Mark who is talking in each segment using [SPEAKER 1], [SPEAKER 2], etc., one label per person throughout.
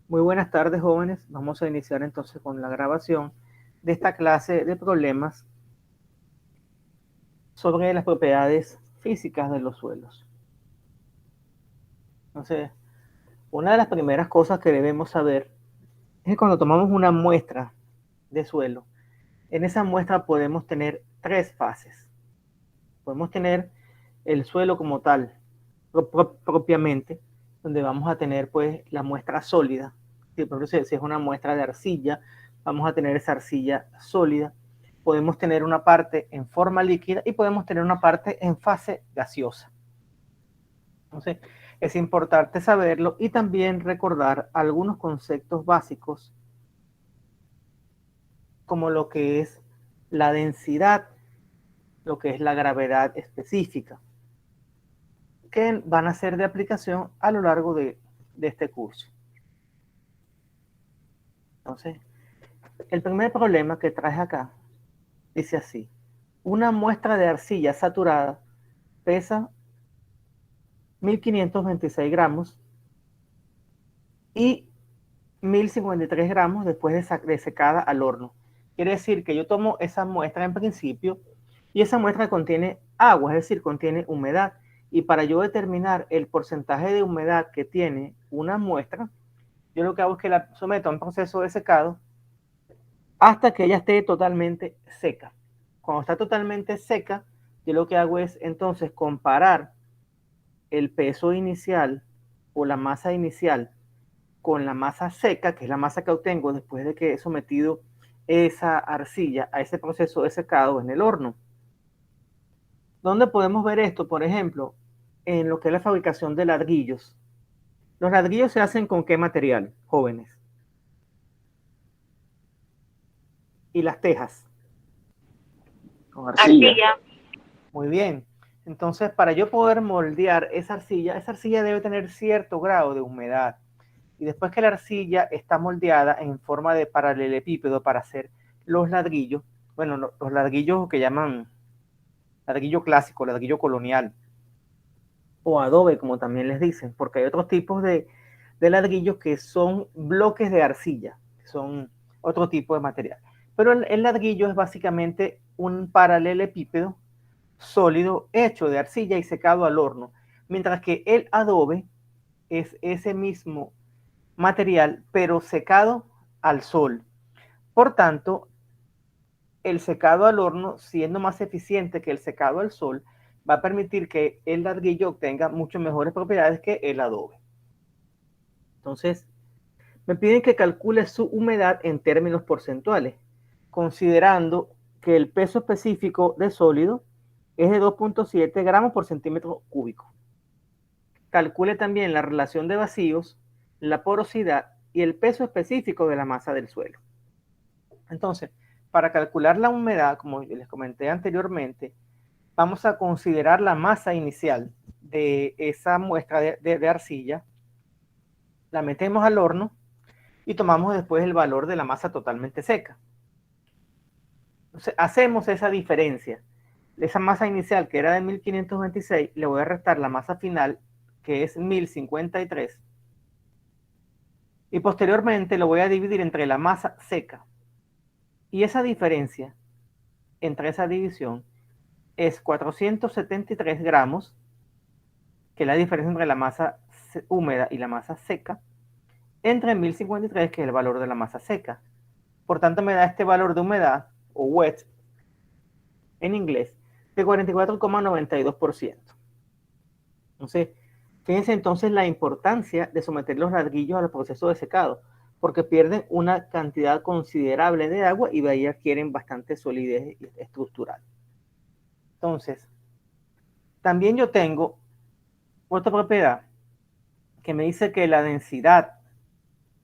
[SPEAKER 1] Muy buenas tardes, jóvenes. Vamos a iniciar entonces con la grabación de esta clase de problemas sobre las propiedades físicas de los suelos. Entonces, una de las primeras cosas que debemos saber es que cuando tomamos una muestra de suelo, en esa muestra podemos tener tres fases. Podemos tener el suelo como tal, propiamente, donde vamos a tener pues la muestra sólida. Si, por ejemplo, si es una muestra de arcilla, vamos a tener esa arcilla sólida. Podemos tener una parte en forma líquida y podemos tener una parte en fase gaseosa. Entonces, es importante saberlo y también recordar algunos conceptos básicos como lo que es la densidad, lo que es la gravedad específica, que van a ser de aplicación a lo largo de este curso. Entonces, el primer problema que traje acá dice así: una muestra de arcilla saturada pesa 1526 gramos y 1053 gramos después de secada al horno. Quiere decir que yo tomo esa muestra en principio y esa muestra contiene agua, es decir, contiene humedad. Y para yo determinar el porcentaje de humedad que tiene una muestra, yo lo que hago es que la someto a un proceso de secado hasta que ella esté totalmente seca. Cuando está totalmente seca, yo lo que hago es entonces comparar el peso inicial o la masa inicial con la masa seca, que es la masa que obtengo después de que he sometido esa arcilla a ese proceso de secado en el horno. ¿Dónde podemos ver esto? Por ejemplo, en lo que es la fabricación de ladrillos. ¿Los ladrillos se hacen con qué material, jóvenes? Y las tejas.
[SPEAKER 2] Con arcilla.
[SPEAKER 1] Muy bien. Entonces, para yo poder moldear esa arcilla debe tener cierto grado de humedad. Y después que la arcilla está moldeada en forma de paralelepípedo para hacer los ladrillos, bueno, los ladrillos que llaman ladrillo clásico, ladrillo colonial, o adobe, como también les dicen, porque hay otros tipos de ladrillos que son bloques de arcilla, que son otro tipo de material. Pero el ladrillo es básicamente un paralelepípedo sólido hecho de arcilla y secado al horno, mientras que el adobe es ese mismo material, pero secado al sol. Por tanto, el secado al horno, siendo más eficiente que el secado al sol, va a permitir que el ladrillo obtenga mucho mejores propiedades que el adobe. Entonces, me piden que calcule su humedad en términos porcentuales, considerando que el peso específico de sólido es de 2.7 gramos por centímetro cúbico. Calcule también la relación de vacíos, la porosidad y el peso específico de la masa del suelo. Entonces, para calcular la humedad, como les comenté anteriormente, vamos a considerar la masa inicial de esa muestra de arcilla, la metemos al horno y tomamos después el valor de la masa totalmente seca. Entonces, hacemos esa diferencia. Esa masa inicial, que era de 1526, le voy a restar la masa final, que es 1053, y posteriormente lo voy a dividir entre la masa seca. Y esa diferencia entre esa división es 473 gramos, que es la diferencia entre la masa húmeda y la masa seca, entre 1053, que es el valor de la masa seca. Por tanto, me da este valor de humedad, o wet, en inglés, de 44,92%. Entonces, fíjense entonces la importancia de someter los ladrillos al proceso de secado, porque pierden una cantidad considerable de agua y de ahí adquieren bastante solidez estructural. Entonces, también yo tengo otra propiedad que me dice que la densidad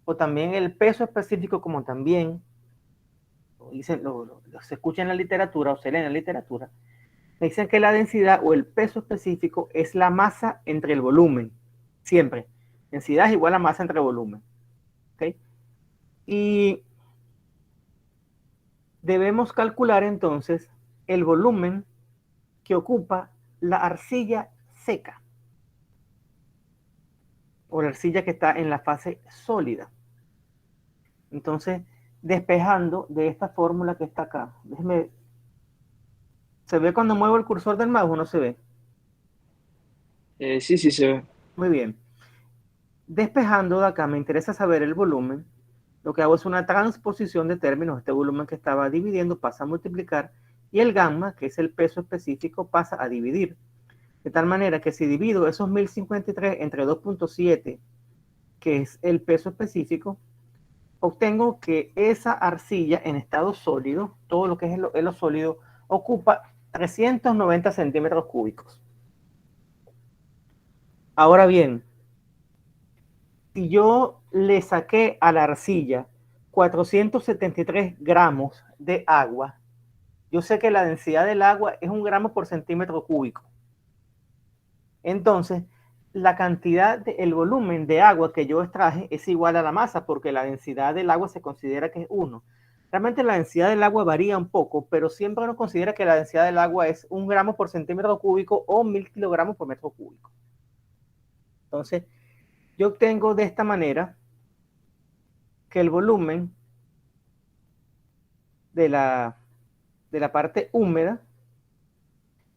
[SPEAKER 1] o también el peso específico, como también se escucha en la literatura o se lee en la literatura, me dicen que la densidad o el peso específico es la masa entre el volumen, siempre. Densidad es igual a masa entre volumen. ¿Okay? Y debemos calcular entonces el volumen que ocupa la arcilla seca o la arcilla que está en la fase sólida. Entonces, despejando de esta fórmula que está acá. ¿Se ve cuando muevo el cursor del mouse o no se ve?
[SPEAKER 2] Sí, sí se ve.
[SPEAKER 1] Muy bien. Despejando de acá, me interesa saber el volumen. Lo que hago es una transposición de términos. Este volumen que estaba dividiendo pasa a multiplicar y el gamma, que es el peso específico, pasa a dividir. De tal manera que si divido esos 1053 entre 2.7, que es el peso específico, obtengo que esa arcilla en estado sólido, todo lo que es lo sólido, ocupa 390 centímetros cúbicos. Ahora bien, si yo le saqué a la arcilla 473 gramos de agua, yo sé que la densidad del agua es 1 gramo por centímetro cúbico. Entonces, la cantidad, el volumen de agua que yo extraje es igual a la masa, porque la densidad del agua se considera que es 1. Realmente la densidad del agua varía un poco, pero siempre uno considera que la densidad del agua es 1 gramo por centímetro cúbico o 1000 kilogramos por metro cúbico. Entonces, yo obtengo de esta manera que el volumen de la parte húmeda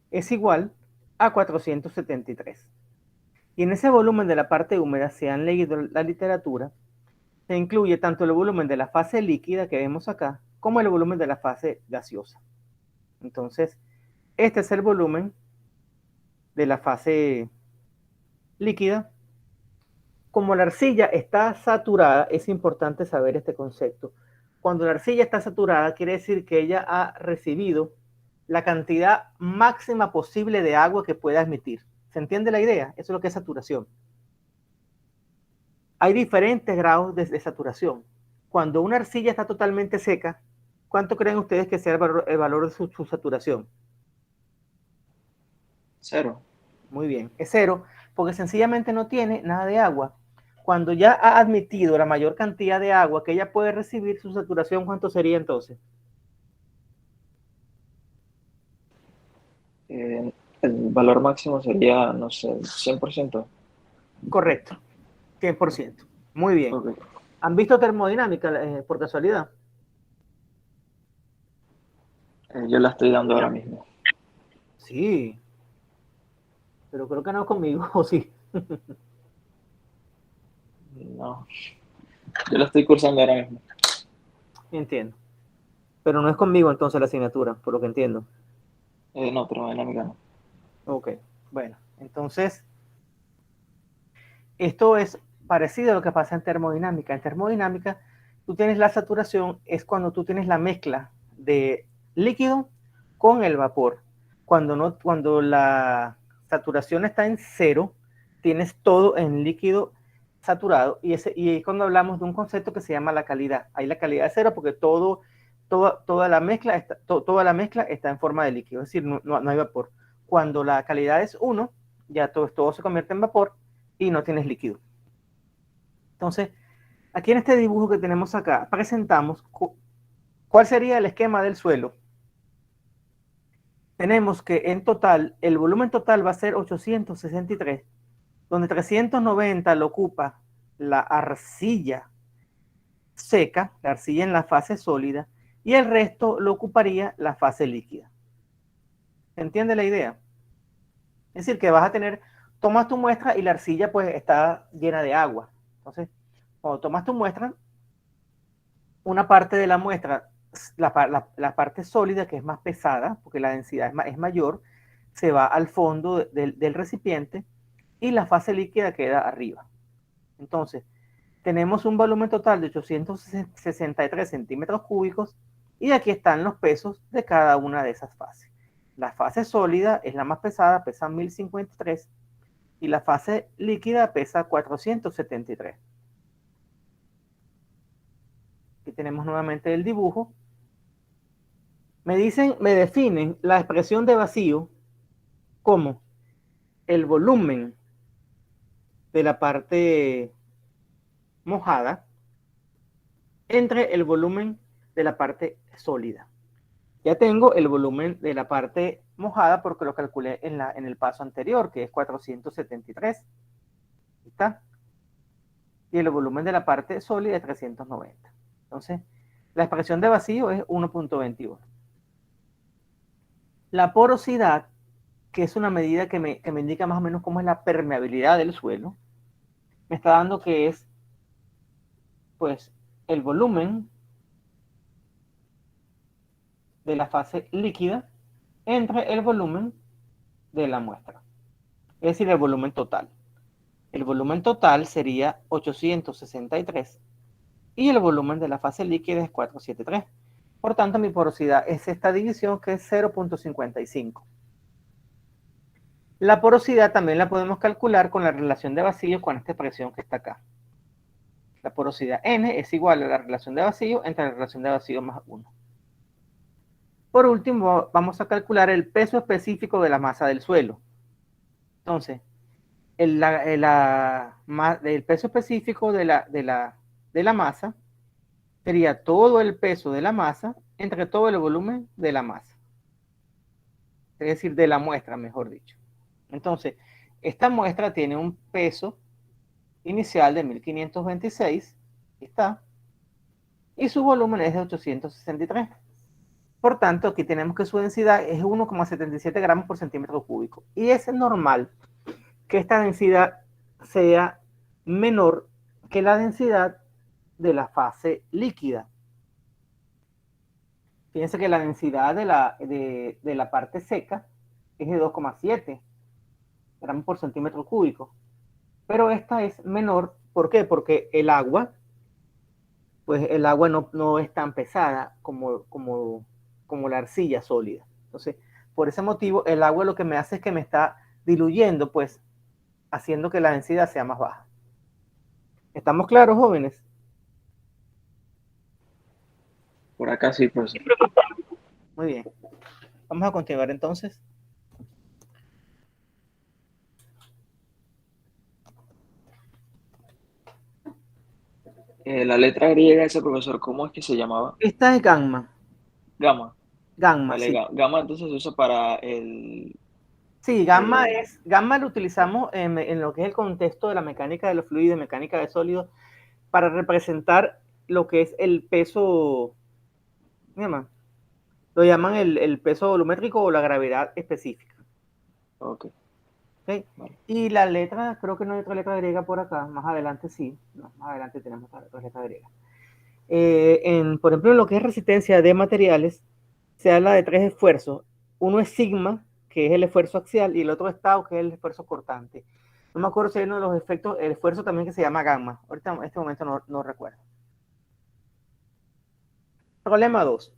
[SPEAKER 1] es igual a 473. Y en ese volumen de la parte húmeda, si han leído la literatura, se incluye tanto el volumen de la fase líquida que vemos acá, como el volumen de la fase gaseosa. Entonces, este es el volumen de la fase líquida. Como la arcilla está saturada, es importante saber este concepto. Cuando la arcilla está saturada, quiere decir que ella ha recibido la cantidad máxima posible de agua que pueda admitir. ¿Se entiende la idea? Eso es lo que es saturación. Hay diferentes grados de saturación. Cuando una arcilla está totalmente seca, ¿cuánto creen ustedes que sea el valor de su saturación?
[SPEAKER 2] 0.
[SPEAKER 1] Muy bien, es 0, porque sencillamente no tiene nada de agua. Cuando ya ha admitido la mayor cantidad de agua que ella puede recibir, su saturación, ¿cuánto sería entonces?
[SPEAKER 2] El valor máximo sería, no sé, 100%.
[SPEAKER 1] Correcto, 100%. Muy bien.
[SPEAKER 2] Okay.
[SPEAKER 1] ¿Han visto termodinámica por casualidad?
[SPEAKER 2] Yo la estoy dando ahora mismo.
[SPEAKER 1] Sí, pero creo que no conmigo, o sí.
[SPEAKER 2] No, yo la estoy cursando ahora mismo.
[SPEAKER 1] Entiendo. Pero no es conmigo entonces la asignatura, por lo que entiendo.
[SPEAKER 2] No, termodinámica no.
[SPEAKER 1] Ok, bueno, entonces esto es parecido a lo que pasa en termodinámica. En termodinámica, tú tienes la saturación, es cuando tú tienes la mezcla de líquido con el vapor. Cuando la saturación está en 0, tienes todo en líquido saturado y es cuando hablamos de un concepto que se llama la calidad. Ahí la calidad es 0 porque toda la mezcla está en forma de líquido, es decir, no hay vapor. Cuando la calidad es 1, ya todo se convierte en vapor y no tienes líquido. Entonces, aquí en este dibujo que tenemos acá, presentamos cuál sería el esquema del suelo. Tenemos que en total, el volumen total va a ser 863, donde 390 lo ocupa la arcilla seca, la arcilla en la fase sólida, y el resto lo ocuparía la fase líquida. ¿Se entiende la idea? Es decir, que vas a tomas tu muestra y la arcilla pues está llena de agua. Entonces, cuando tomas tu muestra, una parte de la muestra, la parte sólida, que es más pesada, porque la densidad es mayor, se va al fondo del recipiente y la fase líquida queda arriba. Entonces, tenemos un volumen total de 863 centímetros cúbicos y aquí están los pesos de cada una de esas fases. La fase sólida es la más pesada, pesa 1053 y la fase líquida pesa 473. Aquí tenemos nuevamente el dibujo. Me definen la expresión de vacío como el volumen de la parte mojada entre el volumen de la parte sólida. Ya tengo el volumen de la parte mojada porque lo calculé en el paso anterior, que es 473. ¿Está? Y el volumen de la parte sólida es 390. Entonces, la expresión de vacío es 1.21. La porosidad, que es una medida que me indica más o menos cómo es la permeabilidad del suelo, me está dando que es, pues, el volumen de la fase líquida entre el volumen de la muestra, es decir, el volumen total. El volumen total sería 863 y el volumen de la fase líquida es 473. Por tanto, mi porosidad es esta división, que es 0.55. La porosidad también la podemos calcular con la relación de vacío con esta expresión que está acá. La porosidad N es igual a la relación de vacío entre la relación de vacío más 1. Por último, vamos a calcular el peso específico de la masa del suelo. Entonces, el peso específico de la masa sería todo el peso de la masa entre todo el volumen de la masa. Es decir, de la muestra, mejor dicho. Entonces, esta muestra tiene un peso inicial de 1526, está, y su volumen es de 863. Por tanto, aquí tenemos que su densidad es 1,77 gramos por centímetro cúbico. Y es normal que esta densidad sea menor que la densidad de la fase líquida. Fíjense que la densidad de la parte seca es de 2,7 gramos por centímetro cúbico. Pero esta es menor, ¿por qué? Porque el agua, pues el agua no es tan pesada como la arcilla sólida. Entonces, por ese motivo, el agua lo que me hace es que me está diluyendo, pues, haciendo que la densidad sea más baja. ¿Estamos claros, jóvenes?
[SPEAKER 2] Por acá sí, profesor.
[SPEAKER 1] Muy bien. Vamos a continuar entonces.
[SPEAKER 2] La letra griega ese profesor, ¿cómo es que se llamaba?
[SPEAKER 1] Esta es gamma.
[SPEAKER 2] Gamma.
[SPEAKER 1] Gamma,
[SPEAKER 2] Vale,
[SPEAKER 1] sí.
[SPEAKER 2] gamma entonces se usa para el...
[SPEAKER 1] Sí, gamma lo utilizamos en lo que es el contexto de la mecánica de los fluidos, mecánica de sólidos, para representar lo que es el peso, lo llaman el peso volumétrico o la gravedad específica.
[SPEAKER 2] Ok.
[SPEAKER 1] ¿Okay?
[SPEAKER 2] Vale.
[SPEAKER 1] Y la letra, creo que no hay otra letra griega por acá, más adelante sí, no, más adelante tenemos otra letra griega. Por ejemplo, en lo que es resistencia de materiales, se habla de tres esfuerzos. Uno es sigma, que es el esfuerzo axial, y el otro es tau, que es el esfuerzo cortante. No me acuerdo si hay uno de los efectos, el esfuerzo también que se llama gamma. Ahorita en este momento no recuerdo. Problema 2.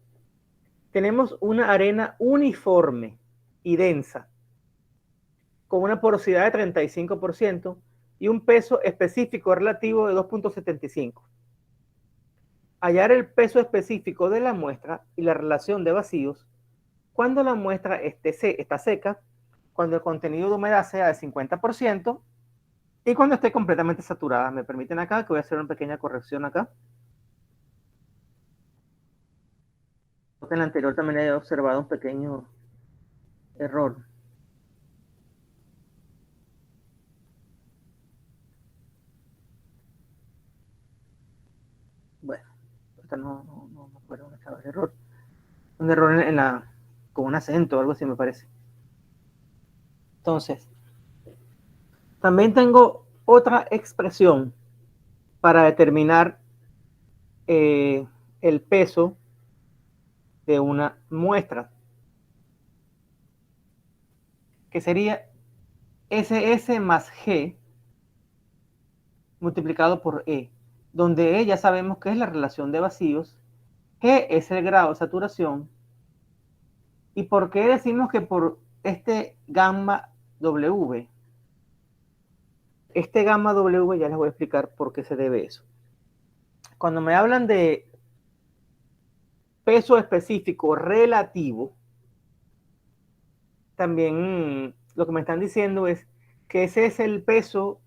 [SPEAKER 1] Tenemos una arena uniforme y densa, con una porosidad de 35% y un peso específico relativo de 2.75. Hallar el peso específico de la muestra y la relación de vacíos cuando la muestra está seca, cuando el contenido de humedad sea de 50% y cuando esté completamente saturada. Me permiten acá que voy a hacer una pequeña corrección acá. Porque en la anterior también he observado un pequeño error. Bueno, esta no fue un error. Un error con un acento o algo así me parece. Entonces, también tengo otra expresión para determinar el peso de una muestra, que sería SS más G multiplicado por E, donde E ya sabemos que es la relación de vacíos, G es el grado de saturación, y por qué decimos que por este gamma W. Este gamma W ya les voy a explicar por qué se debe eso. Cuando me hablan de peso específico relativo, también lo que me están diciendo es que ese es el peso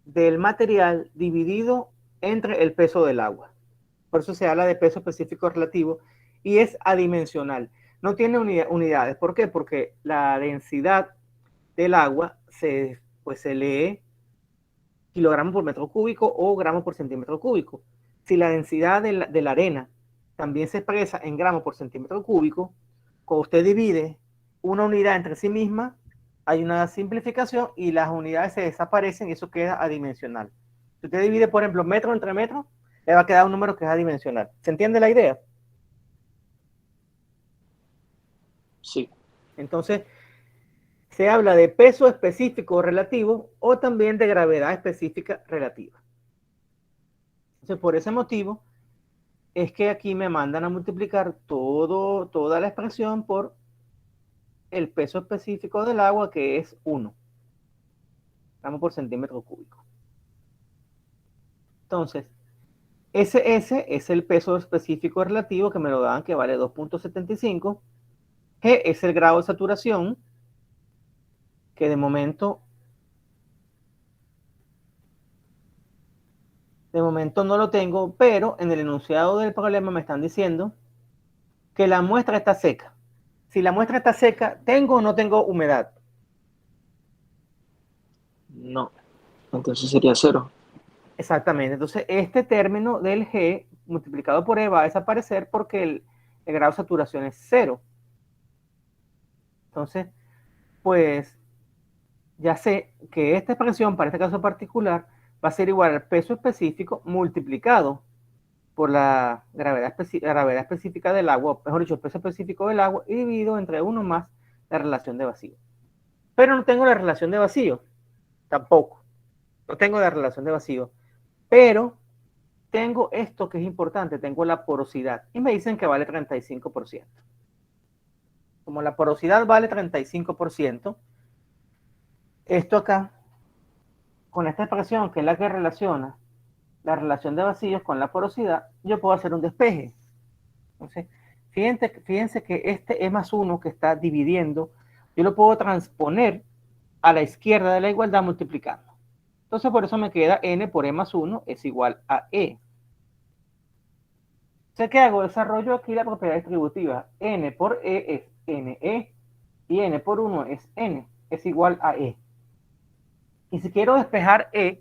[SPEAKER 1] del material dividido entre el peso del agua. Por eso se habla de peso específico relativo y es adimensional. No tiene unidades. ¿Por qué? Porque la densidad del agua pues se lee kilogramos por metro cúbico o gramos por centímetro cúbico. si la densidad de la arena también se expresa en gramos por centímetro cúbico, cuando usted divide una unidad entre sí misma, hay una simplificación y las unidades se desaparecen y eso queda adimensional. Si usted divide, por ejemplo, metro entre metro, le va a quedar un número que es adimensional. ¿Se entiende la idea?
[SPEAKER 2] Sí.
[SPEAKER 1] Entonces, se habla de peso específico relativo o también de gravedad específica relativa. Entonces, por ese motivo, es que aquí me mandan a multiplicar toda la expresión por el peso específico del agua, que es 1 gramos por centímetro cúbico. Entonces, SS es el peso específico relativo que me lo dan, que vale 2.75. G es el grado de saturación, que de momento no lo tengo, pero en el enunciado del problema me están diciendo que la muestra está seca. Si la muestra está seca, ¿tengo o no tengo humedad?
[SPEAKER 2] No. Entonces sería 0.
[SPEAKER 1] Exactamente. Entonces, este término del G multiplicado por E va a desaparecer porque el grado de saturación es 0. Entonces, pues ya sé que esta expresión para este caso particular va a ser igual al peso específico multiplicado por la gravedad específica del agua, mejor dicho, el peso específico del agua, y dividido entre 1 más la relación de vacío. Pero no tengo la relación de vacío, tampoco. No tengo la relación de vacío. Pero tengo esto que es importante, tengo la porosidad. Y me dicen que vale 35%. Como la porosidad vale 35%, esto acá, con esta expresión, que es la que relaciona la relación de vacíos con la porosidad, yo puedo hacer un despeje. Entonces, fíjense que este E más 1 que está dividiendo, yo lo puedo transponer a la izquierda de la igualdad multiplicando. Entonces, por eso me queda N por E más 1 es igual a E. Entonces, ¿qué hago? Desarrollo aquí la propiedad distributiva. N por E es NE y N por 1 es N, es igual a E. Y si quiero despejar E,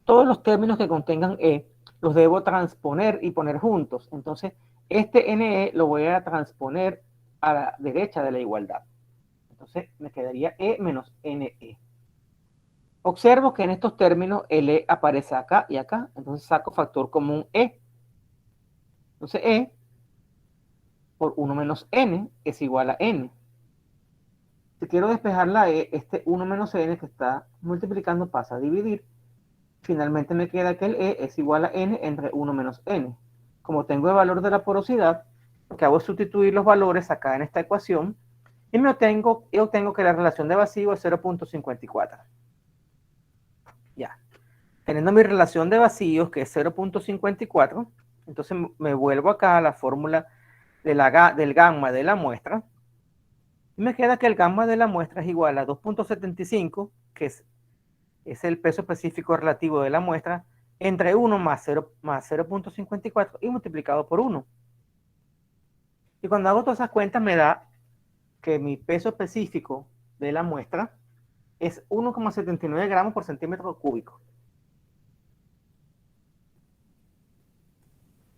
[SPEAKER 1] todos los términos que contengan E los debo transponer y poner juntos. Entonces, este NE lo voy a transponer a la derecha de la igualdad. Entonces, me quedaría E menos NE. Observo que en estos términos el E aparece acá y acá. Entonces, saco factor común E. Entonces, E por 1 menos N es igual a N. Si quiero despejar la E, este 1 menos N que está multiplicando pasa a dividir. Finalmente me queda que el E es igual a N entre 1 menos N. Como tengo el valor de la porosidad, lo que hago es sustituir los valores acá en esta ecuación y obtengo que la relación de vacío es 0.54. Ya. Teniendo mi relación de vacíos, que es 0.54, entonces me vuelvo acá a la fórmula del gamma de la muestra. Y me queda que el gamma de la muestra es igual a 2.75, que es el peso específico relativo de la muestra, entre 1 más 0.54 y multiplicado por 1. Y cuando hago todas esas cuentas me da que mi peso específico de la muestra es 1,79 gramos por centímetro cúbico.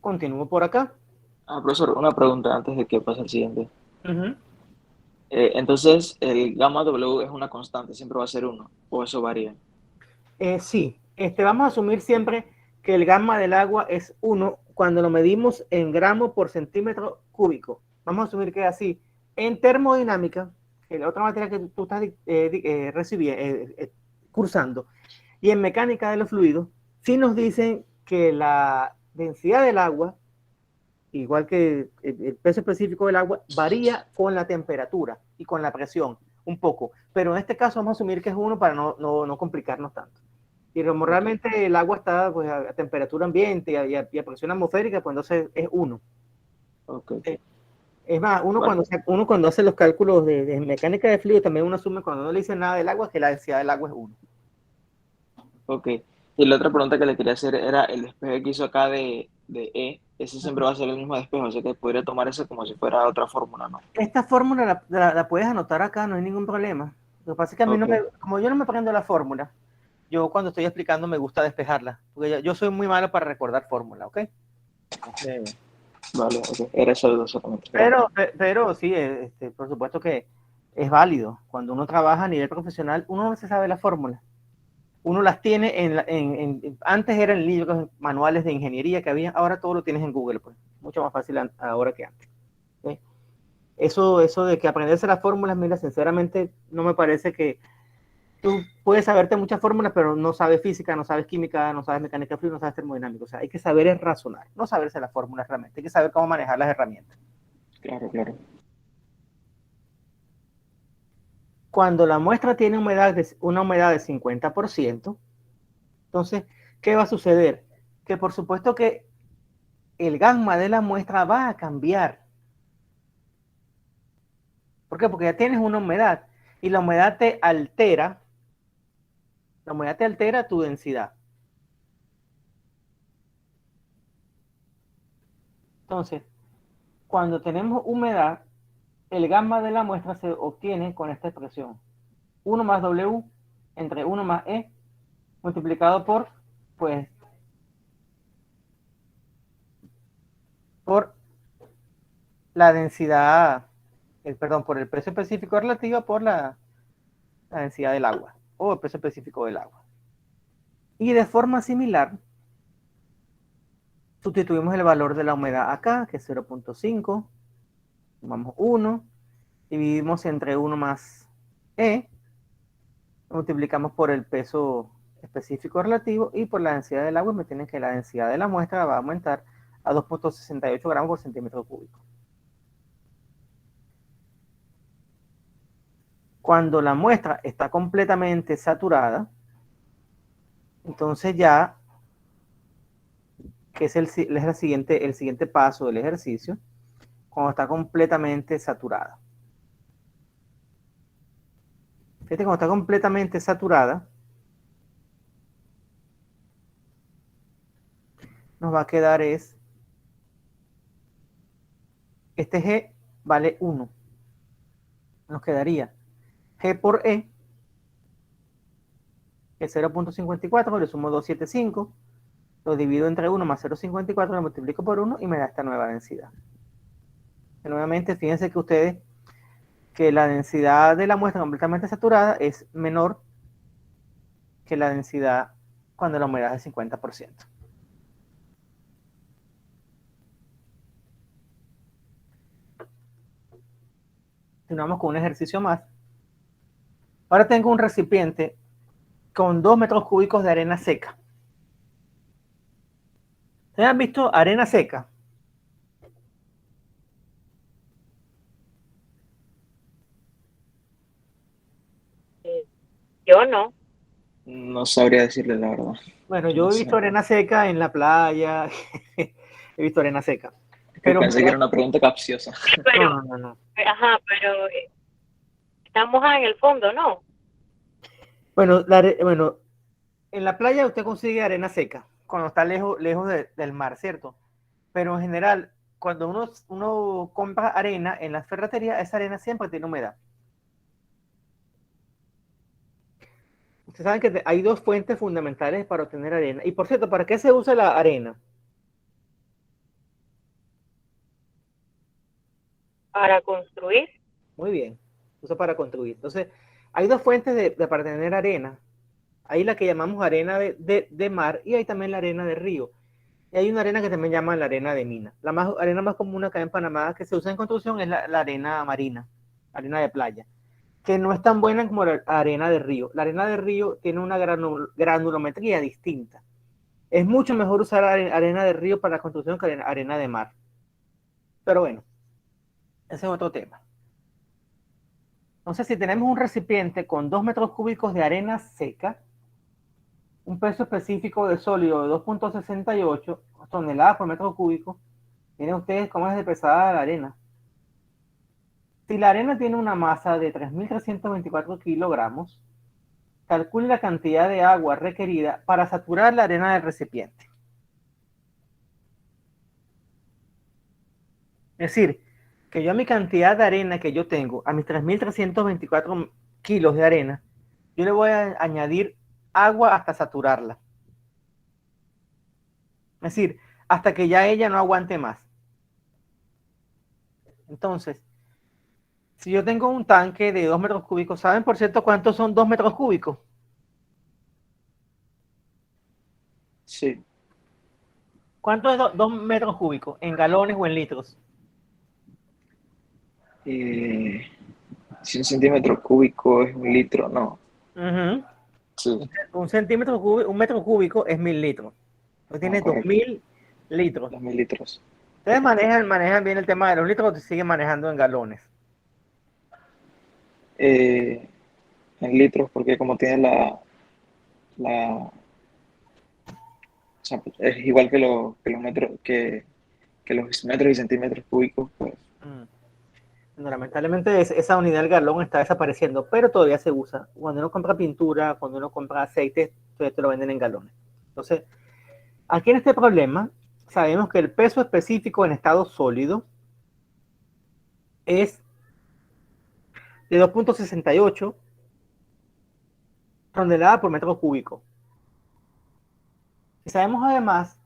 [SPEAKER 1] Continúo por acá.
[SPEAKER 2] Profesor, una pregunta antes de que pase al siguiente.
[SPEAKER 1] Uh-huh.
[SPEAKER 2] Entonces, el gamma W es una constante, siempre va a ser 1, o eso varía.
[SPEAKER 1] Sí, vamos a asumir siempre que el gamma del agua es 1 cuando lo medimos en gramos por centímetro cúbico. Vamos a asumir que es así. En termodinámica, que es la otra materia que tú estás cursando, y en mecánica de los fluidos, sí nos dicen que la densidad del agua, igual que el peso específico del agua, varía con la temperatura y con la presión, un poco. Pero en este caso vamos a asumir que es 1 para no complicarnos tanto. Y como realmente el agua está pues, a temperatura ambiente y a presión atmosférica, pues entonces es 1.
[SPEAKER 2] Okay.
[SPEAKER 1] Es más,
[SPEAKER 2] Vale.
[SPEAKER 1] uno cuando hace los cálculos de mecánica de fluido, también uno asume cuando no le dice nada del agua que la densidad del agua es 1.
[SPEAKER 2] Ok. Y la otra pregunta que le quería hacer era el despeje que hizo acá de E, ese siempre va a ser el mismo despeje, o sea que podría tomar eso como si fuera otra fórmula, ¿no?
[SPEAKER 1] Esta fórmula la puedes anotar acá, no hay ningún problema. Lo que pasa es que a mí
[SPEAKER 2] Ok,
[SPEAKER 1] como yo no me prendo la fórmula, yo cuando estoy explicando me gusta despejarla, porque yo soy muy malo para recordar fórmula, ¿ok? Entonces,
[SPEAKER 2] Vale, ok. Era eso solamente.
[SPEAKER 1] pero sí, por supuesto que es válido. Cuando uno trabaja a nivel profesional, uno no se sabe las fórmulas. Uno las tiene antes eran libros, manuales de ingeniería que había, ahora todo lo tienes en Google, pues. Mucho más fácil ahora que antes. ¿Sí? Eso de que aprenderse las fórmulas, mira, sinceramente no me parece que tú puedes saberte muchas fórmulas, pero no sabes física, no sabes química, no sabes mecánica fluida, no sabes termodinámica. O sea, hay que saber es razonar, no saberse las fórmulas realmente, hay que saber cómo manejar las herramientas.
[SPEAKER 2] Claro, claro.
[SPEAKER 1] Cuando la muestra tiene una humedad de 50%, entonces, ¿qué va a suceder? Que por supuesto que el gamma de la muestra va a cambiar. ¿Por qué? Porque ya tienes una humedad y la humedad te altera tu densidad. Entonces, cuando tenemos humedad, el gamma de la muestra se obtiene con esta expresión. 1 más W entre 1 más E multiplicado pues, por la densidad, perdón, por el precio específico relativo por la densidad del agua o el precio específico del agua. Y de forma similar, sustituimos el valor de la humedad acá, que es 0.5, sumamos 1, dividimos entre 1 más E, multiplicamos por el peso específico relativo y por la densidad del agua, me tienen que la densidad de la muestra va a aumentar a 2.68 gramos por centímetro cúbico. Cuando la muestra está completamente saturada, entonces ya, que es el siguiente paso del ejercicio, cuando está completamente saturada. Fíjate, cuando está completamente saturada, nos va a quedar este G vale 1. Nos quedaría G por E, que es 0.54, le sumo 275, lo divido entre 1 más 0.54, lo multiplico por 1 y me da esta nueva densidad. Y nuevamente, fíjense que ustedes, que la densidad de la muestra completamente saturada es menor que la densidad cuando la humedad es 50%. Continuamos con un ejercicio más. Ahora tengo un recipiente con 2 metros cúbicos de arena seca. ¿Ustedes han visto arena seca?
[SPEAKER 3] Yo no.
[SPEAKER 2] No sabría decirle la verdad.
[SPEAKER 1] Bueno,
[SPEAKER 2] No
[SPEAKER 1] yo he
[SPEAKER 2] sé.
[SPEAKER 1] visto arena seca en la playa, he visto arena seca.
[SPEAKER 2] Es que
[SPEAKER 1] Pero
[SPEAKER 2] pensé que era una pregunta capciosa.
[SPEAKER 1] no,
[SPEAKER 3] Pero,
[SPEAKER 1] no, no, no.
[SPEAKER 3] ajá, pero estamos en el fondo, ¿no?
[SPEAKER 1] Bueno, bueno, en la playa usted consigue arena seca cuando está lejos del mar, ¿cierto? Pero en general, cuando uno compra arena en las ferreterías, esa arena siempre tiene humedad. Ustedes saben que hay dos fuentes fundamentales para obtener arena. Y por cierto, ¿para qué se usa la arena?
[SPEAKER 3] Para construir.
[SPEAKER 1] Muy bien, se usa para construir. Entonces, hay dos fuentes para tener arena. Hay la que llamamos arena de mar y hay también la arena de río. Y hay una arena que también llaman la arena de mina. Arena más común acá en Panamá que se usa en construcción es la arena marina, arena de playa, que no es tan buena como la arena de río. La arena de río tiene una granulometría distinta. Es mucho mejor usar arena de río para la construcción que arena de mar. Pero bueno, ese es otro tema. Entonces, si tenemos un recipiente con 2 metros cúbicos de arena seca, un peso específico de sólido de 2.68 toneladas por metro cúbico, miren ustedes cómo es de pesada la arena. Si la arena tiene una masa de 3.324 kilogramos, calcule la cantidad de agua requerida para saturar la arena del recipiente. Es decir, que yo a mi cantidad de arena que yo tengo, a mis 3.324 kilos de arena, yo le voy a añadir agua hasta saturarla. Es decir, hasta que ya ella no aguante más. Entonces, si yo tengo un tanque de 2 metros cúbicos, ¿saben por cierto cuántos son 2 metros cúbicos?
[SPEAKER 2] Sí.
[SPEAKER 1] ¿Cuánto es 2 metros cúbicos? ¿En galones o en litros?
[SPEAKER 2] 100 centímetros cúbicos es un litro, no.
[SPEAKER 1] Uh-huh.
[SPEAKER 2] Sí,
[SPEAKER 1] Un metro cúbico es 1000 litros. Entonces tienes
[SPEAKER 2] correcto.
[SPEAKER 1] 2000 litros.
[SPEAKER 2] 2000 litros.
[SPEAKER 1] Ustedes
[SPEAKER 2] Correcto.
[SPEAKER 1] manejan bien el tema de los litros o te siguen manejando en galones.
[SPEAKER 2] En litros, porque como tiene o sea, es igual que los metros, que los metros y centímetros cúbicos, pues.
[SPEAKER 1] No, lamentablemente esa unidad del galón está desapareciendo, pero todavía se usa. Cuando uno compra pintura, cuando uno compra aceite, todavía te lo venden en galones. Entonces, aquí en este problema, sabemos que el peso específico en estado sólido es de 2.68 toneladas por metro cúbico. Y sabemos además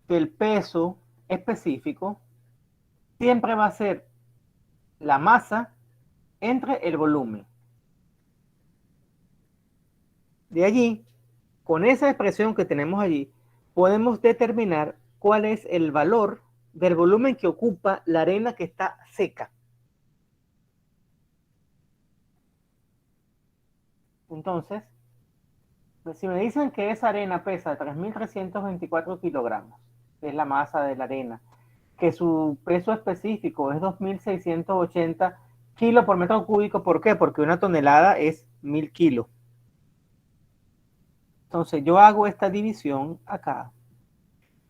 [SPEAKER 1] que el peso específico siempre va a ser la masa entre el volumen. De allí, con esa expresión que tenemos allí, podemos determinar cuál es el valor del volumen que ocupa la arena que está seca. Entonces, si me dicen que esa arena pesa 3.324 kilogramos, que es la masa de la arena, que su peso específico es 2.680 kilos por metro cúbico, ¿por qué? Porque una tonelada es 1000 kilos. Entonces yo hago esta división acá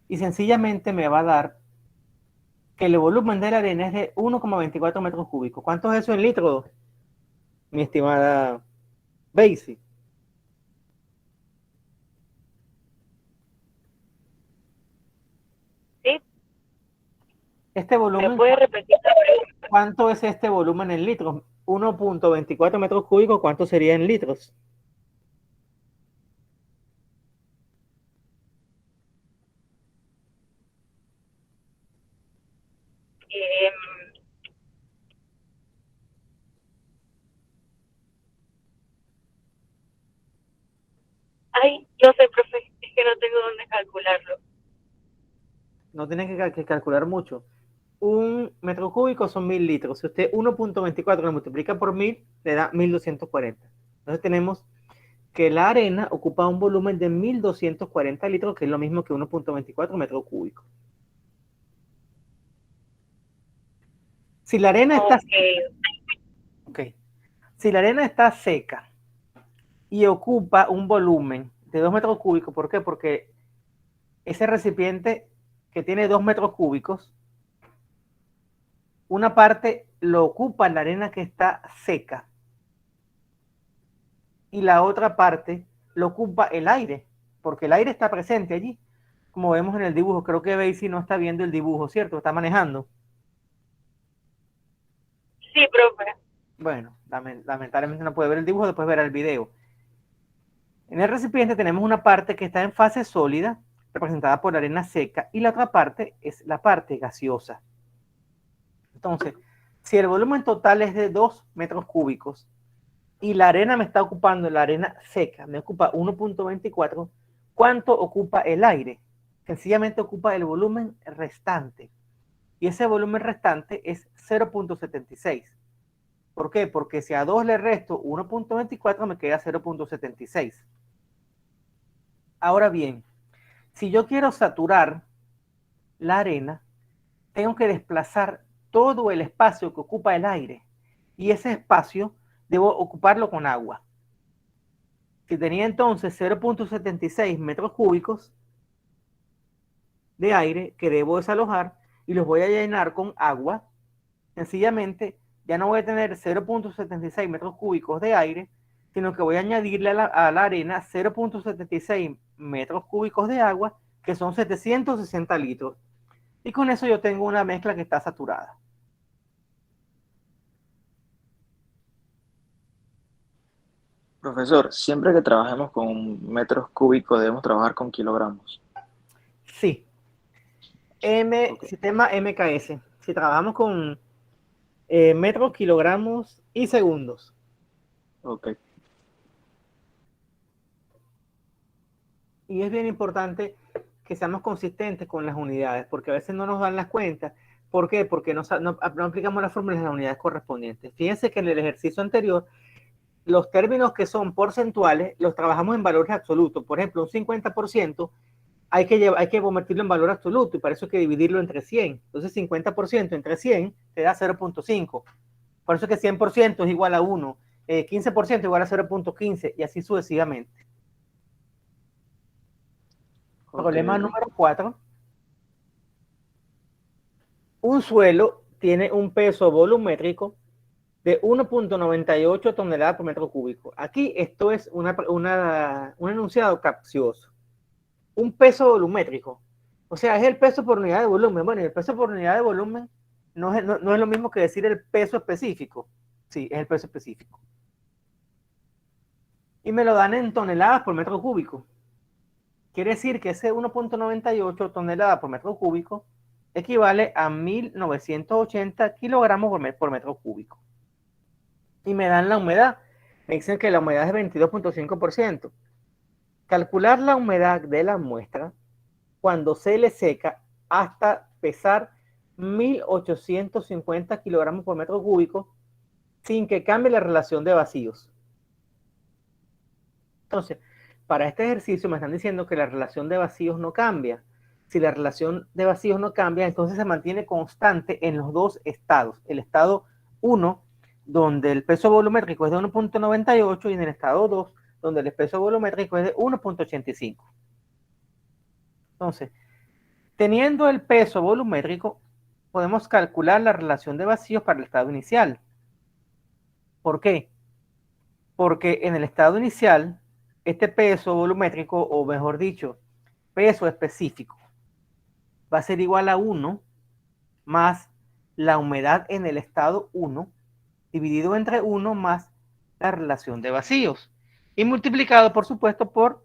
[SPEAKER 1] y sencillamente me va a dar que el volumen de la arena es de 1,24 metros cúbicos. ¿Cuánto es eso en litros, mi estimada Basie?
[SPEAKER 3] ¿Sí?
[SPEAKER 1] Este
[SPEAKER 3] ¿Me
[SPEAKER 1] volumen,
[SPEAKER 3] puede repetir la pregunta?
[SPEAKER 1] ¿cuánto es este volumen en litros? 1,24 metros cúbicos, ¿cuánto sería en litros?
[SPEAKER 3] Eh, Ay, no sé, profe, es que no tengo dónde calcularlo.
[SPEAKER 1] No tiene que calcular mucho. Un metro cúbico son 1000 litros. Si usted 1,24 lo multiplica por 1000, le da 1240. Entonces tenemos que la arena ocupa un volumen de 1240 litros, que es lo mismo que 1,24 metros cúbicos. Si la arena está
[SPEAKER 3] Ok,
[SPEAKER 1] seca, okay, si la arena está seca y ocupa un volumen de 2 metros cúbicos, ¿por qué? Porque ese recipiente que tiene 2 metros cúbicos, una parte lo ocupa la arena que está seca y la otra parte lo ocupa el aire, porque el aire está presente allí, como vemos en el dibujo. Creo que Basie no está viendo el dibujo, ¿cierto? Está manejando.
[SPEAKER 3] sí, profe.
[SPEAKER 1] Bueno, lamentablemente no puede ver el dibujo, después verá el video. En el recipiente tenemos una parte que está en fase sólida, representada por la arena seca, y la otra parte es la parte gaseosa. Entonces, si el volumen total es de 2 metros cúbicos y la arena me está ocupando, la arena seca me ocupa 1,24, ¿cuánto ocupa el aire? Sencillamente ocupa el volumen restante. Y ese volumen restante es 0,76. ¿Por qué? Porque si a 2 le resto 1,24 me queda 0,76. Ahora bien, si yo quiero saturar la arena, tengo que desplazar todo el espacio que ocupa el aire. Y ese espacio debo ocuparlo con agua. Si tenía entonces 0,76 metros cúbicos de aire que debo desalojar y los voy a llenar con agua, sencillamente ya no voy a tener 0,76 metros cúbicos de aire, sino que voy a añadirle a la arena 0,76 metros cúbicos de agua, que son 760 litros. Y con eso yo tengo una mezcla que está saturada.
[SPEAKER 2] Profesor, siempre que trabajemos con metros cúbicos debemos trabajar con kilogramos.
[SPEAKER 1] Sí.
[SPEAKER 2] Ok,
[SPEAKER 1] Sistema MKS. Si trabajamos con metros, kilogramos y segundos.
[SPEAKER 2] ok.
[SPEAKER 1] Y es bien importante que seamos consistentes con las unidades, porque a veces no nos dan las cuentas. ¿Por qué? Porque no aplicamos las fórmulas de las unidades correspondientes. Fíjense que en el ejercicio anterior, los términos que son porcentuales los trabajamos en valores absolutos. Por ejemplo, un 50% hay que convertirlo en valor absoluto y para eso hay que dividirlo entre 100. Entonces, 50% entre 100 te da 0.5. Por eso es que 100% es igual a 1, 15% igual a 0.15 y así sucesivamente.
[SPEAKER 2] Ok,
[SPEAKER 1] Problema
[SPEAKER 2] ok.
[SPEAKER 1] número 4. Un suelo tiene un peso volumétrico de 1.98 toneladas por metro cúbico. Aquí esto es un enunciado capcioso. Un peso volumétrico. O sea, es el peso por unidad de volumen. Bueno, y el peso por unidad de volumen no es lo mismo que decir el peso específico. Sí, es el peso específico. Y me lo dan en toneladas por metro cúbico. Quiere decir que ese 1.98 toneladas por metro cúbico equivale a 1980 kilogramos por metro cúbico. Y me dan la humedad. Me dicen que la humedad es 22.5%. Calcular la humedad de la muestra cuando se le seca hasta pesar 1850 kilogramos por metro cúbico sin que cambie la relación de vacíos. Entonces, para este ejercicio me están diciendo que la relación de vacíos no cambia. Si la relación de vacíos no cambia, entonces se mantiene constante en los dos estados. El estado 1, donde el peso volumétrico es de 1.98 y en el estado 2, donde el peso volumétrico es de 1.85. Entonces, teniendo el peso volumétrico, podemos calcular la relación de vacíos para el estado inicial. ¿Por qué? Porque en el estado inicial, este peso volumétrico, o mejor dicho, peso específico, va a ser igual a 1 más la humedad en el estado 1 dividido entre 1 más la relación de vacíos y multiplicado, por supuesto, por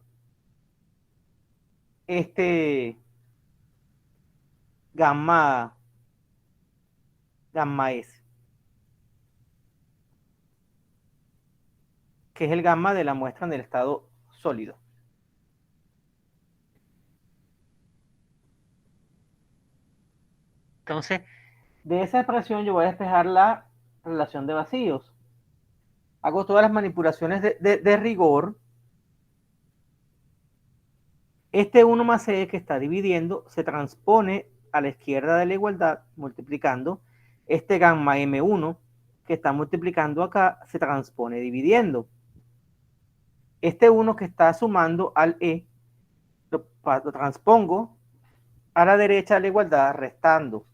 [SPEAKER 1] este gamma S, que es el gamma de la muestra en el estado sólido. Entonces, de esa expresión yo voy a despejar la relación de vacíos. Hago todas las manipulaciones de rigor. Este 1 más e que está dividiendo se transpone a la izquierda de la igualdad multiplicando. Este gamma M1 que está multiplicando acá se transpone dividiendo. Este 1 que está sumando al E lo transpongo a la derecha de la igualdad restando.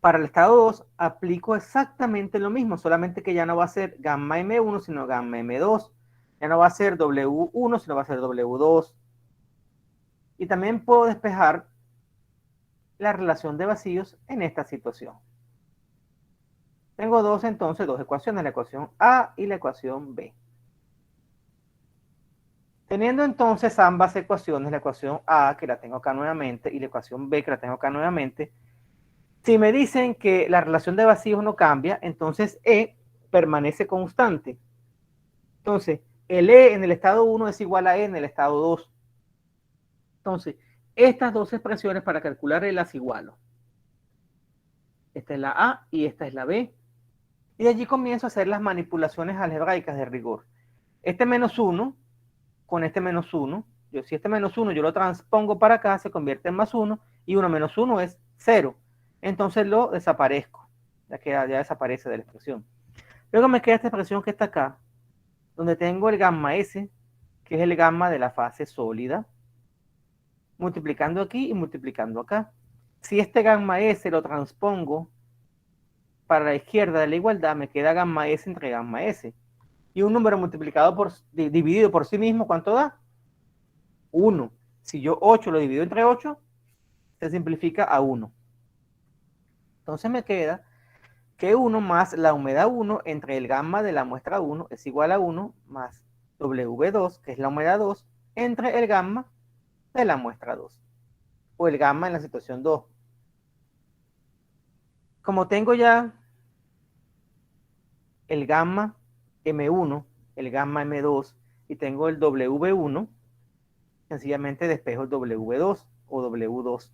[SPEAKER 1] Para el estado 2 aplico exactamente lo mismo, solamente que ya no va a ser gamma M1 sino gamma M2. Ya no va a ser W1 sino va a ser W2. Y también puedo despejar la relación de vacíos en esta situación. Tengo entonces dos ecuaciones, la ecuación A y la ecuación B. Teniendo entonces ambas ecuaciones, la ecuación A, que la tengo acá nuevamente, y la ecuación B, que la tengo acá nuevamente, si me dicen que la relación de vacíos no cambia, entonces E permanece constante. Entonces, el E en el estado 1 es igual a E en el estado 2. Entonces, estas dos expresiones para calcular E las igualo. Esta es la A y esta es la B. Y de allí comienzo a hacer las manipulaciones algebraicas de rigor. Este menos 1 con este menos 1, si este menos 1 yo lo transpongo para acá, se convierte en más 1, y 1 menos 1 es 0. Entonces lo desaparezco, ya desaparece de la expresión. Luego me queda esta expresión que está acá, donde tengo el gamma S, que es el gamma de la fase sólida, multiplicando aquí y multiplicando acá. Si este gamma S lo transpongo para la izquierda de la igualdad, me queda gamma S entre gamma S. Y un número multiplicado dividido por sí mismo, ¿cuánto da? 1. Si yo 8 lo divido entre 8, se simplifica a 1. Entonces me queda que 1 más la humedad 1 entre el gamma de la muestra 1 es igual a 1 más W2, que es la humedad 2, entre el gamma de la muestra 2, o el gamma en la situación 2. Como tengo ya el gamma M1, el gamma M2 y tengo el W1, sencillamente despejo el W2 o W2.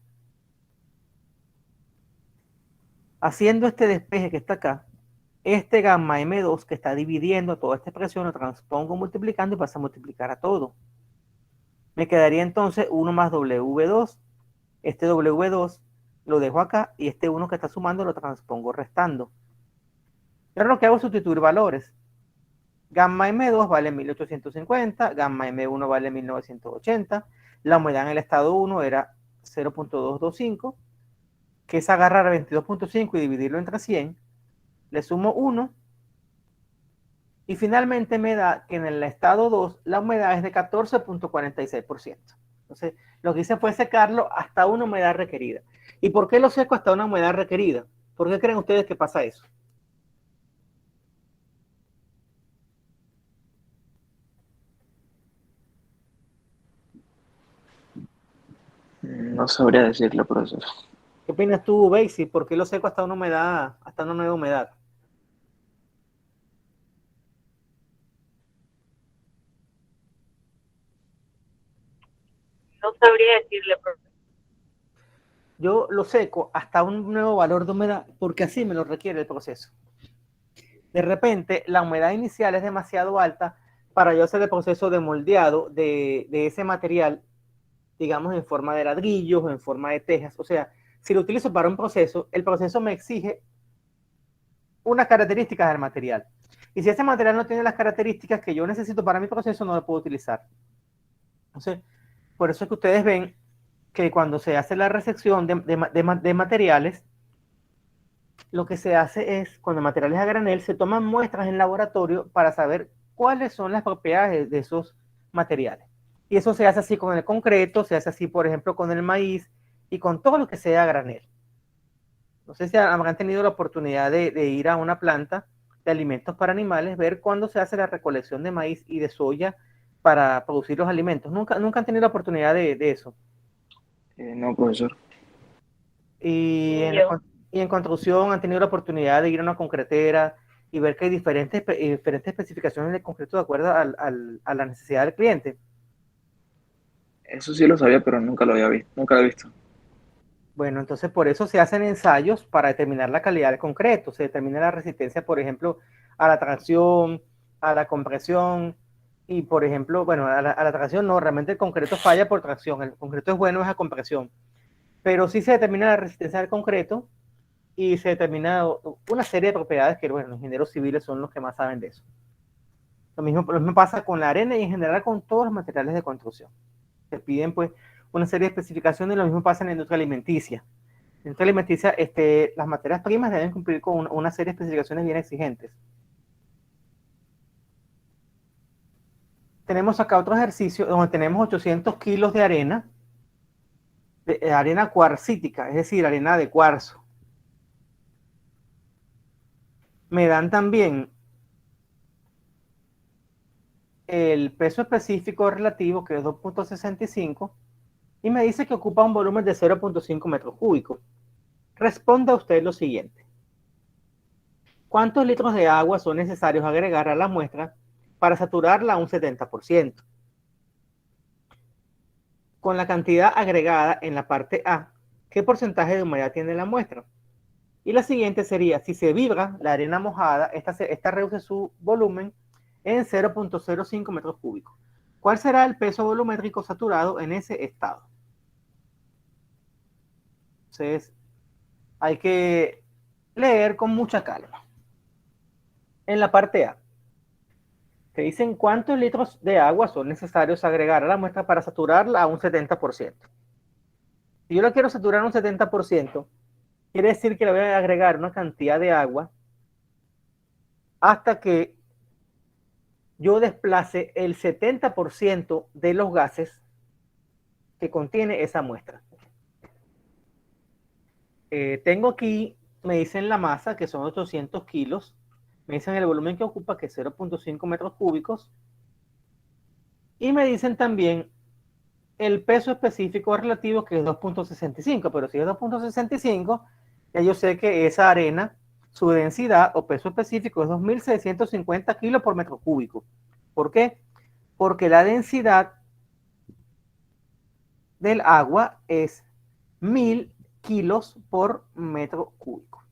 [SPEAKER 1] Haciendo este despeje que está acá, este gamma M2 que está dividiendo toda esta expresión lo transpongo multiplicando y pasa a multiplicar a todo. Me quedaría entonces 1 más W2. Este W2 lo dejo acá y este 1 que está sumando lo transpongo restando. Y ahora lo que hago es sustituir valores. Gamma M2 vale 1850, gamma M1 vale 1980, la humedad en el estado 1 era 0.225, que es agarrar 22.5 y dividirlo entre 100, le sumo 1, y finalmente me da que en el estado 2 la humedad es de 14.46%. Entonces, lo que hice fue secarlo hasta una humedad requerida. ¿Y por qué lo seco hasta una humedad requerida? ¿Por qué creen ustedes que pasa eso?
[SPEAKER 2] No sabría decirlo, profesor.
[SPEAKER 1] ¿Qué opinas tú, Basie? ¿Por qué lo seco hasta una humedad, hasta una nueva humedad?
[SPEAKER 3] No sabría decirle, profesor.
[SPEAKER 1] Yo lo seco hasta un nuevo valor de humedad porque así me lo requiere el proceso. De repente, la humedad inicial es demasiado alta para yo hacer el proceso de moldeado de ese material, digamos, en forma de ladrillos o en forma de tejas. O sea, si lo utilizo para un proceso, el proceso me exige unas características del material. Y si ese material no tiene las características que yo necesito para mi proceso, no lo puedo utilizar. Entonces, por eso es que ustedes ven que cuando se hace la resección de materiales, lo que se hace es, cuando el material es a granel, se toman muestras en laboratorio para saber cuáles son las propiedades de esos materiales. Y eso se hace así con el concreto, se hace así, por ejemplo, con el maíz y con todo lo que sea a granel. No sé si habrán tenido la oportunidad de ir a una planta de alimentos para animales, ver cuándo se hace la recolección de maíz y de soya para producir los alimentos. Nunca han tenido la oportunidad de eso.
[SPEAKER 2] No, profesor.
[SPEAKER 1] Y
[SPEAKER 3] Ni
[SPEAKER 1] en,
[SPEAKER 3] yo.
[SPEAKER 1] y en construcción han tenido la oportunidad de ir a una concretera y ver que hay diferentes especificaciones de concreto de acuerdo a la necesidad del cliente.
[SPEAKER 2] Eso sí lo sabía, pero nunca lo había visto, nunca lo he visto.
[SPEAKER 1] Bueno, entonces por eso se hacen ensayos para determinar la calidad del concreto. Se determina la resistencia, por ejemplo, a la tracción, a la compresión y, por ejemplo, bueno, a la tracción no, realmente el concreto falla por tracción. El concreto es bueno, es a compresión. Pero sí se determina la resistencia del concreto y se determina una serie de propiedades que, bueno, los ingenieros civiles son los que más saben de eso. Lo mismo pasa con la arena y en general con todos los materiales de construcción. Se piden, pues, una serie de especificaciones y lo mismo pasa en la industria alimenticia. En la industria alimenticia, las materias primas deben cumplir con una serie de especificaciones bien exigentes. Tenemos acá otro ejercicio donde tenemos 800 kilos de arena cuarcítica, es decir, arena de cuarzo. Me dan también el peso específico relativo, que es 2.65, y me dice que ocupa un volumen de 0.5 metros cúbicos. Responda usted lo siguiente. ¿Cuántos litros de agua son necesarios agregar a la muestra para saturarla a un 70%? Con la cantidad agregada en la parte A, ¿qué porcentaje de humedad tiene la muestra? Y la siguiente sería, si se vibra la arena mojada, esta reduce su volumen en 0.05 metros cúbicos. ¿Cuál será el peso volumétrico saturado en ese estado? Entonces, hay que leer con mucha calma. En la parte A, te dicen cuántos litros de agua son necesarios agregar a la muestra para saturarla a un 70%. Si yo la quiero saturar a un 70%, quiere decir que le voy a agregar una cantidad de agua hasta que yo desplace el 70% de los gases que contiene esa muestra. Tengo aquí me dicen la masa, que son 800 kilos, me dicen el volumen que ocupa, que es 0.5 metros cúbicos, y me dicen también el peso específico relativo, que es 2.65, pero si es 2.65, ya yo sé que esa arena, su densidad o peso específico es 2.650 kilos por metro cúbico. ¿Por qué? Porque la densidad del agua es 1.000 kilos por metro cúbico.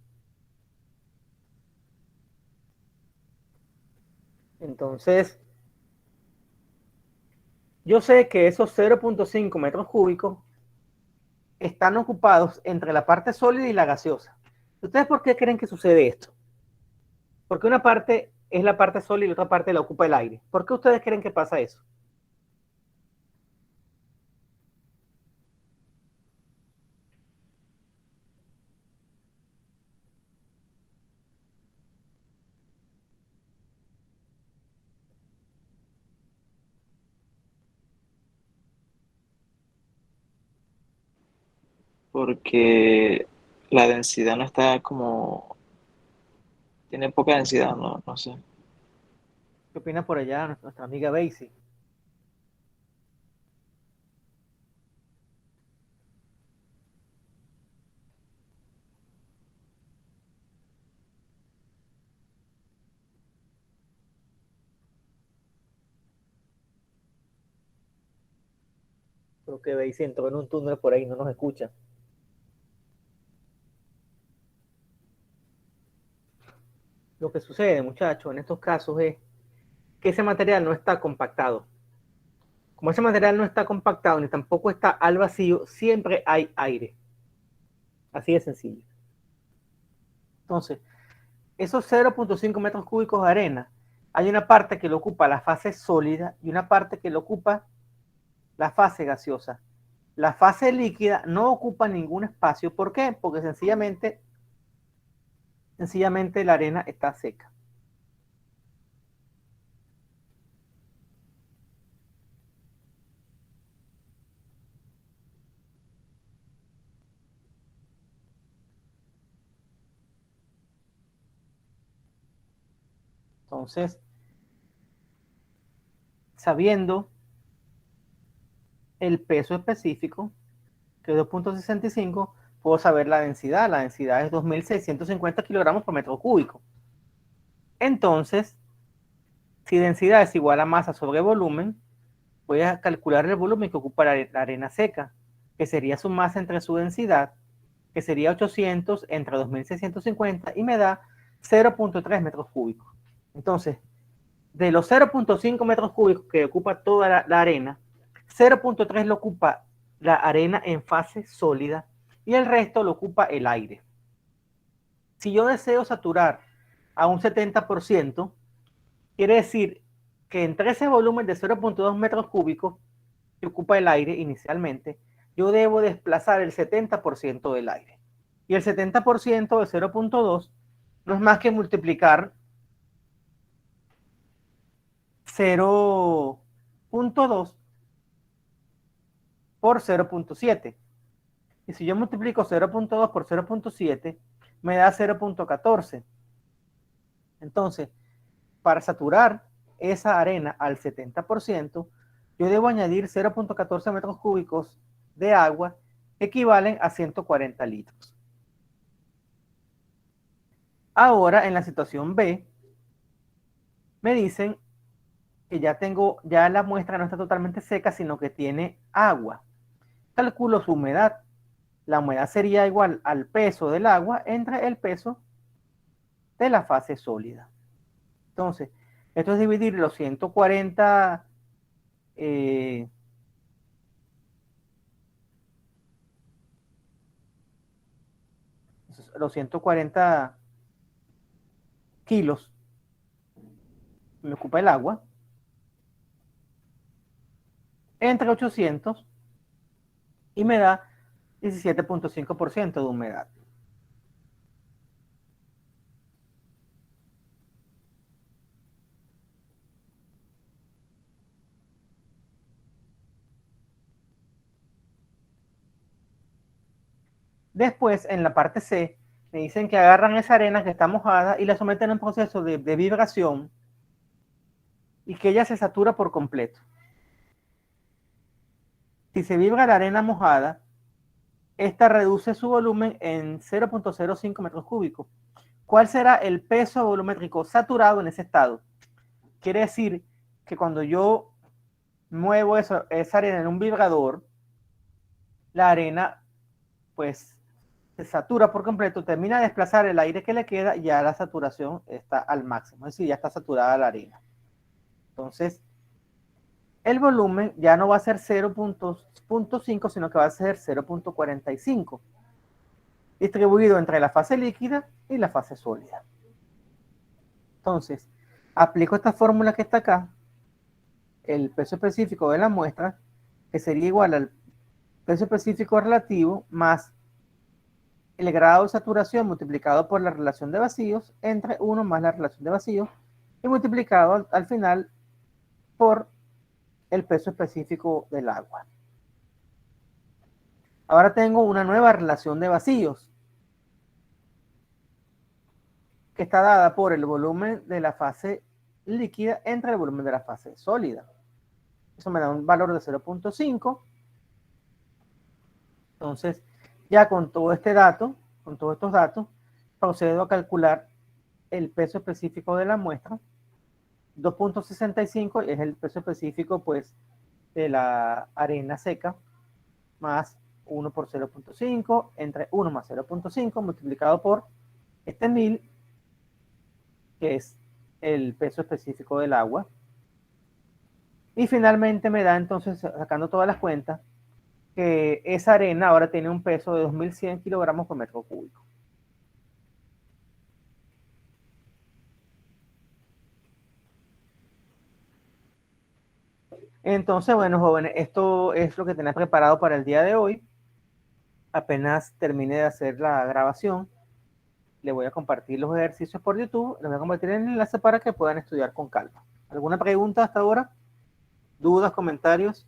[SPEAKER 1] Entonces, yo sé que esos 0.5 metros cúbicos están ocupados entre la parte sólida y la gaseosa. ¿Ustedes por qué creen que sucede esto? Porque una parte es la parte sólida y la otra parte la ocupa el aire. ¿Por qué ustedes creen que pasa eso?
[SPEAKER 2] Porque la densidad no está como, tiene poca densidad, no, no sé.
[SPEAKER 1] ¿Qué opina por allá nuestra amiga Basie? Creo que Basie entró en un túnel por ahí, no nos escucha. Lo que sucede, muchachos, en estos casos es que ese material no está compactado. Como ese material no está compactado ni tampoco está al vacío, siempre hay aire. Así de sencillo. Entonces, esos 0.5 metros cúbicos de arena, hay una parte que lo ocupa la fase sólida y una parte que lo ocupa la fase gaseosa. La fase líquida no ocupa ningún espacio. ¿Por qué? Porque sencillamente la arena está seca. Entonces, sabiendo el peso específico, que es 2.65, puedo saber la densidad. La densidad es 2.650 kilogramos por metro cúbico. Entonces, si densidad es igual a masa sobre volumen, voy a calcular el volumen que ocupa la arena seca, que sería su masa entre su densidad, que sería 800 entre 2.650 y me da 0.3 metros cúbicos. Entonces, de los 0.5 metros cúbicos que ocupa toda la arena, 0.3 lo ocupa la arena en fase sólida y el resto lo ocupa el aire. Si yo deseo saturar a un 70%, quiere decir que entre ese volumen de 0.2 metros cúbicos que ocupa el aire inicialmente, yo debo desplazar el 70% del aire. Y el 70% de 0.2 no es más que multiplicar 0.2 por 0.7. Y si yo multiplico 0.2 por 0.7, me da 0.14. Entonces, para saturar esa arena al 70%, yo debo añadir 0.14 metros cúbicos de agua, que equivalen a 140 litros. Ahora, en la situación B, me dicen que ya la muestra no está totalmente seca, sino que tiene agua. Calculo su humedad. La humedad sería igual al peso del agua entre el peso de la fase sólida. Entonces, esto es dividir los 140 los 140 kilos me ocupa el agua entre 800 y me da 17.5% de humedad. Después, en la parte C, Me dicen que agarran esa arena que está mojada y la someten a un proceso de vibración y que ella se satura por completo. Si se vibra la arena mojada, esta reduce su volumen en 0.05 metros cúbicos. ¿Cuál será el peso volumétrico saturado en ese estado? Quiere decir que cuando yo muevo esa arena en un vibrador, la arena pues se satura por completo, termina de desplazar el aire que le queda y ya la saturación está al máximo, es decir, ya está saturada la arena. Entonces, el volumen ya no va a ser 0.5, sino que va a ser 0.45, distribuido entre la fase líquida y la fase sólida. Entonces, aplico esta fórmula que está acá, el peso específico de la muestra, que sería igual al peso específico relativo más el grado de saturación multiplicado por la relación de vacíos entre 1 más la relación de vacíos y multiplicado al final por el peso específico del agua. Ahora tengo una nueva relación de vacíos que está dada por el volumen de la fase líquida entre el volumen de la fase sólida. Eso me da un valor de 0.5. Entonces, ya con todo este dato, con todos estos datos, procedo a calcular el peso específico de la muestra. 2.65 es el peso específico pues de la arena seca, más 1 por 0.5 entre 1 más 0.5 multiplicado por este 1000, que es el peso específico del agua. Y finalmente me da entonces, sacando todas las cuentas, que esa arena ahora tiene un peso de 2100 kilogramos por metro cúbico. Entonces, bueno, jóvenes, esto es lo que tenía preparado para el día de hoy. Apenas termine de hacer la grabación, le voy a compartir los ejercicios por YouTube, les voy a compartir el enlace para que puedan estudiar con calma. ¿Alguna pregunta hasta ahora? ¿Dudas, comentarios?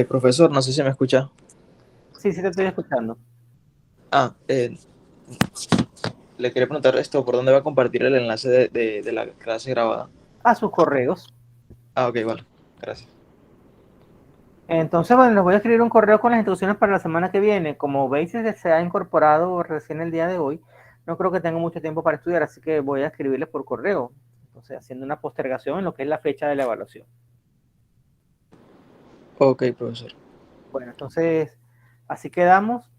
[SPEAKER 2] Profesor, no sé si me escucha.
[SPEAKER 1] Sí, sí te estoy escuchando.
[SPEAKER 2] Ah, le quería preguntar esto, ¿por dónde va a compartir el enlace de la clase grabada?
[SPEAKER 1] A sus correos.
[SPEAKER 2] Ah, ok, vale, gracias.
[SPEAKER 1] Entonces, bueno, les voy a escribir un correo con las instrucciones para la semana que viene. Como veis, se ha incorporado recién el día de hoy. No creo que tenga mucho tiempo para estudiar, así que voy a escribirles por correo. Entonces, haciendo una postergación en lo que es la fecha de la evaluación.
[SPEAKER 2] Ok, profesor.
[SPEAKER 1] Bueno, entonces, así quedamos.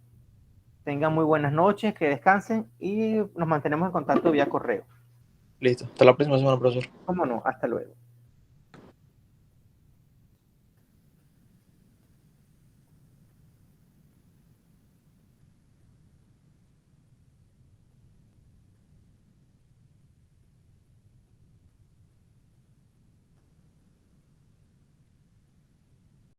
[SPEAKER 1] Tengan muy buenas noches, que descansen y nos mantenemos en contacto vía correo.
[SPEAKER 2] Listo. Hasta la próxima semana, profesor.
[SPEAKER 1] ¿Cómo no? Hasta luego.